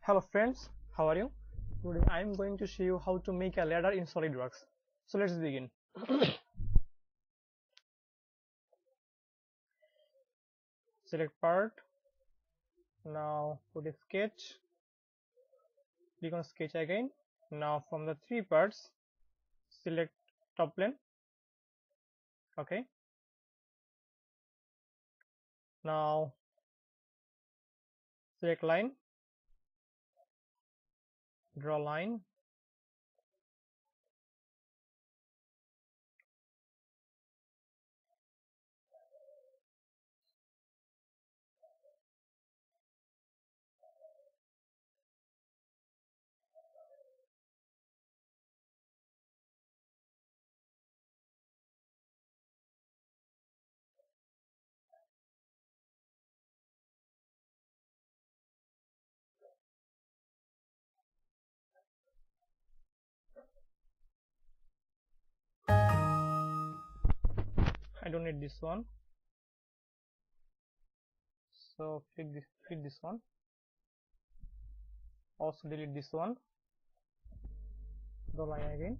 Hello friends, how are you? Today I am going to show you how to make a ladder in SolidWorks. So let's begin. Select part. Now put a sketch. Click on sketch again. Now from the three parts, select top plane. Okay. Now select line. Draw line. I don't need this one. So click this one. Also delete this one. Draw line again.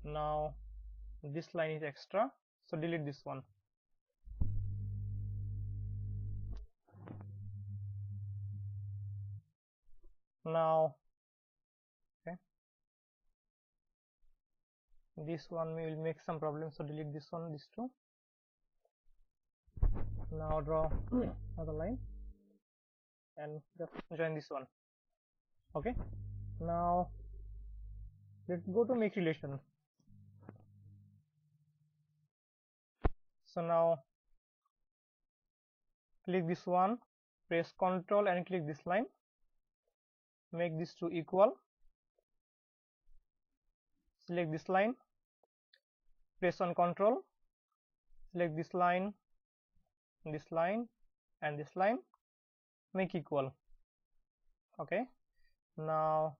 Now this line is extra, so delete this one. Now okay, this one will make some problem, so delete this one, these two. Now draw another line and just join this one. Okay, now let's go to make relation. So now click this one, press Ctrl and click this line, make these two equal, select this line, press on Ctrl, select this line and this line, make equal. Okay, now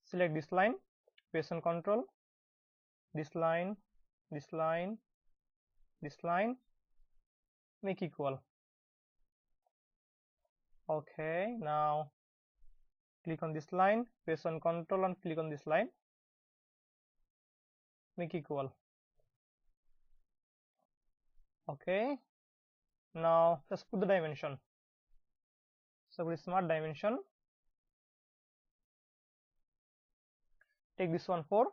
select this line, press on Ctrl, this line, make equal. Okay, now click on this line, press on Ctrl and click on this line, make equal. Okay, now just put the dimension. So with smart dimension, take this one 4,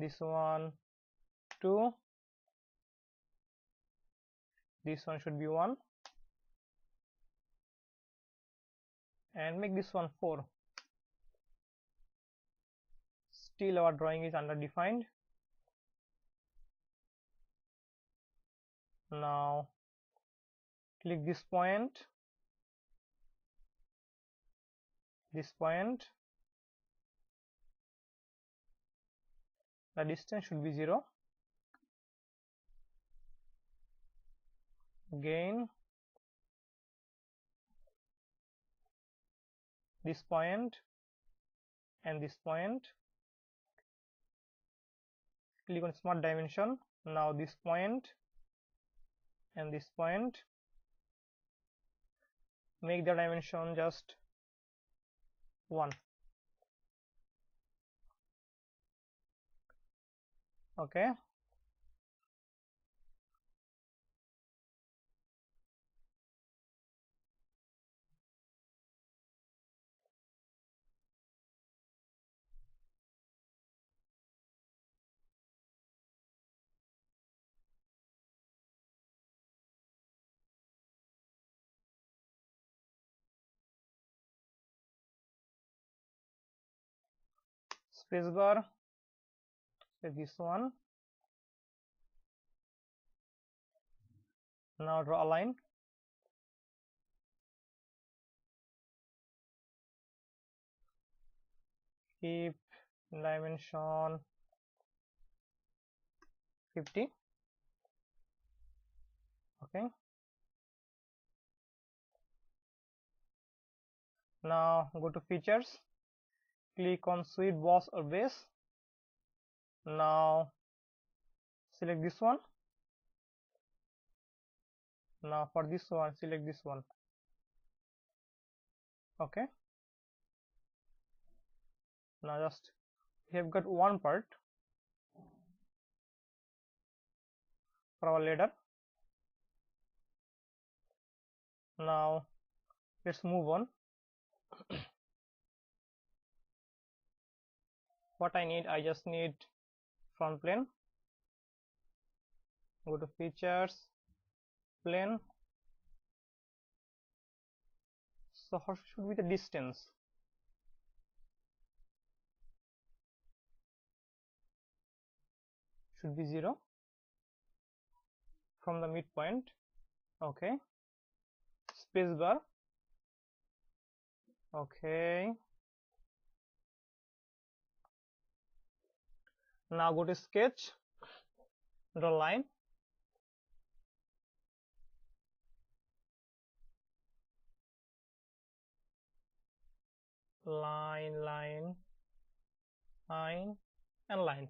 this one 2, this one should be 1, and make this one 4. Still our drawing is underdefined. Now click this point, the distance should be 0. Again this point and this point, click on smart dimension. Now this point and this point, make the dimension just 1. Okay, spacebar, this one. Now draw a line, keep dimension 50. Okay, now go to features, click on switch boss or base. Now select this one. Now for this one select this one. Okay, now just we have got one part for our ladder. Now let's move on. What I just need front plane. Go to features, plane. So how should be the distance? Should be 0 from the midpoint. Okay, spacebar. Okay, now go to sketch, draw line. Line, line, line, and line.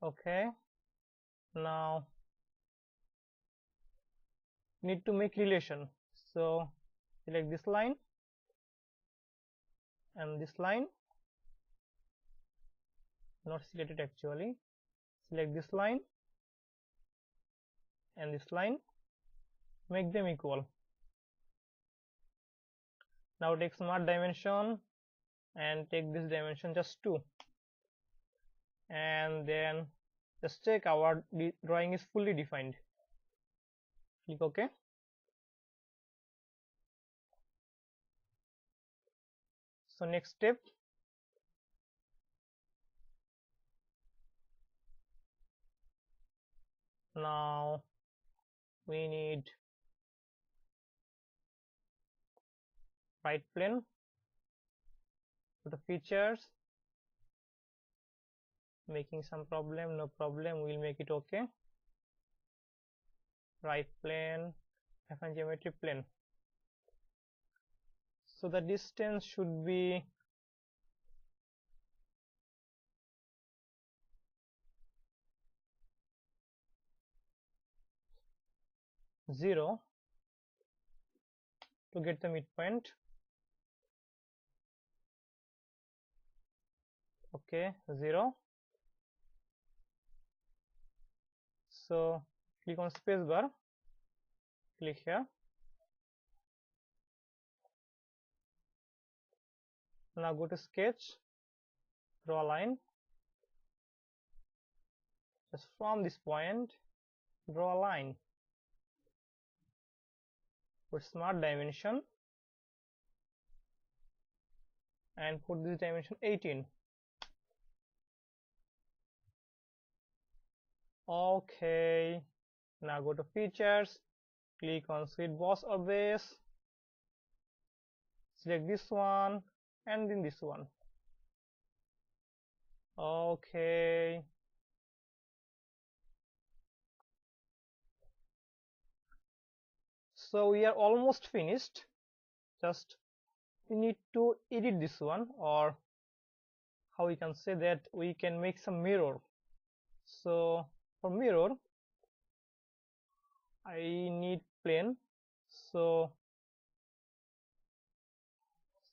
Okay, now need to make relation. So select this line and this line. Not selected actually. Select this line and this line. Make them equal. Now take smart dimension and take this dimension just 2, and then just check our drawing is fully defined. Click OK. So next step, now we need right plane. Go to features, making some problem, no problem, we'll make it okay. Right plane, and geometry plane. So the distance should be zero to get the midpoint. Okay, 0. So click on spacebar, click here. Now go to sketch, draw a line. Just from this point, draw a line. Put smart dimension and put this dimension 18. Okay, now go to features, click on switch boss or base, select this one and then this one. Okay, so we are almost finished. Just we need to edit this one, or how we can say that we can make some mirror. So for mirror I need plane, so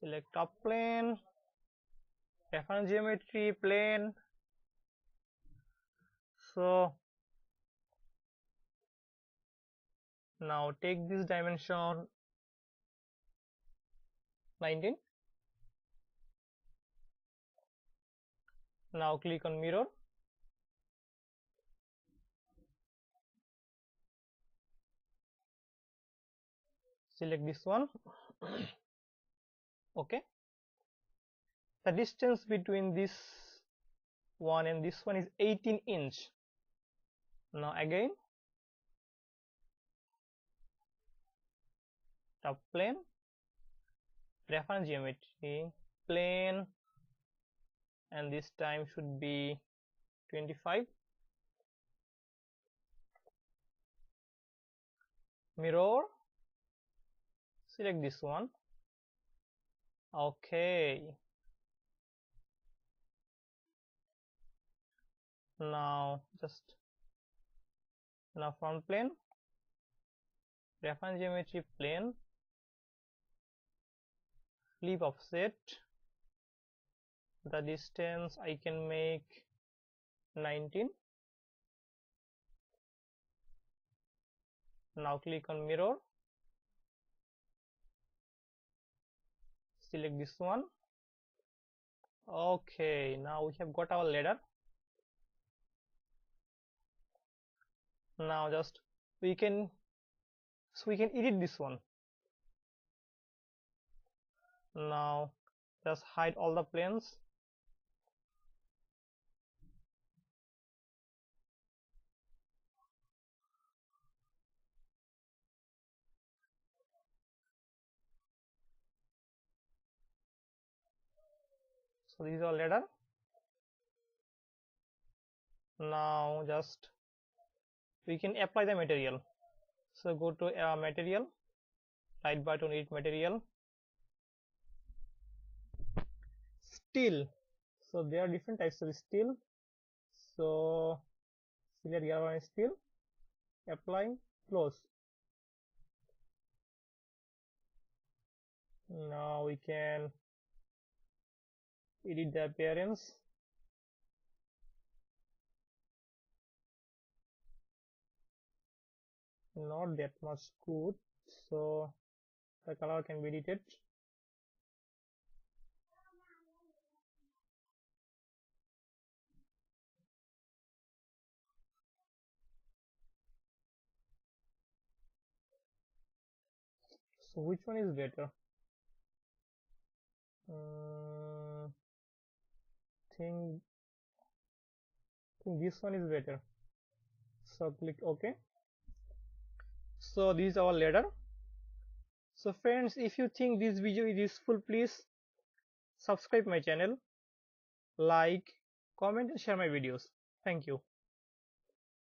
select top plane, reference geometry plane. So now take this dimension 19. Now click on mirror, select this one. Okay, the distance between this one and this one is 18 inch. Now again top plane, reference geometry plane, and this time should be 25. Mirror, select this one. Okay, now front plane, reference geometry plane, flip offset. The distance I can make 19. Now click on mirror, select this one. Okay, now we have got our ladder. Now we can edit this one. Now just hide all the planes. So this is our ladder. Now we can apply the material. So go to material, right button, edit material, steel. So there are different types of steel. So select galvanized steel, apply, close. Now we can edit the appearance. Not that much good, so the color can be edited. So which one is better? Think this one is better. So click OK. So this is our ladder. So friends, if you think this video is useful, please subscribe my channel, like, comment and share my videos. Thank you.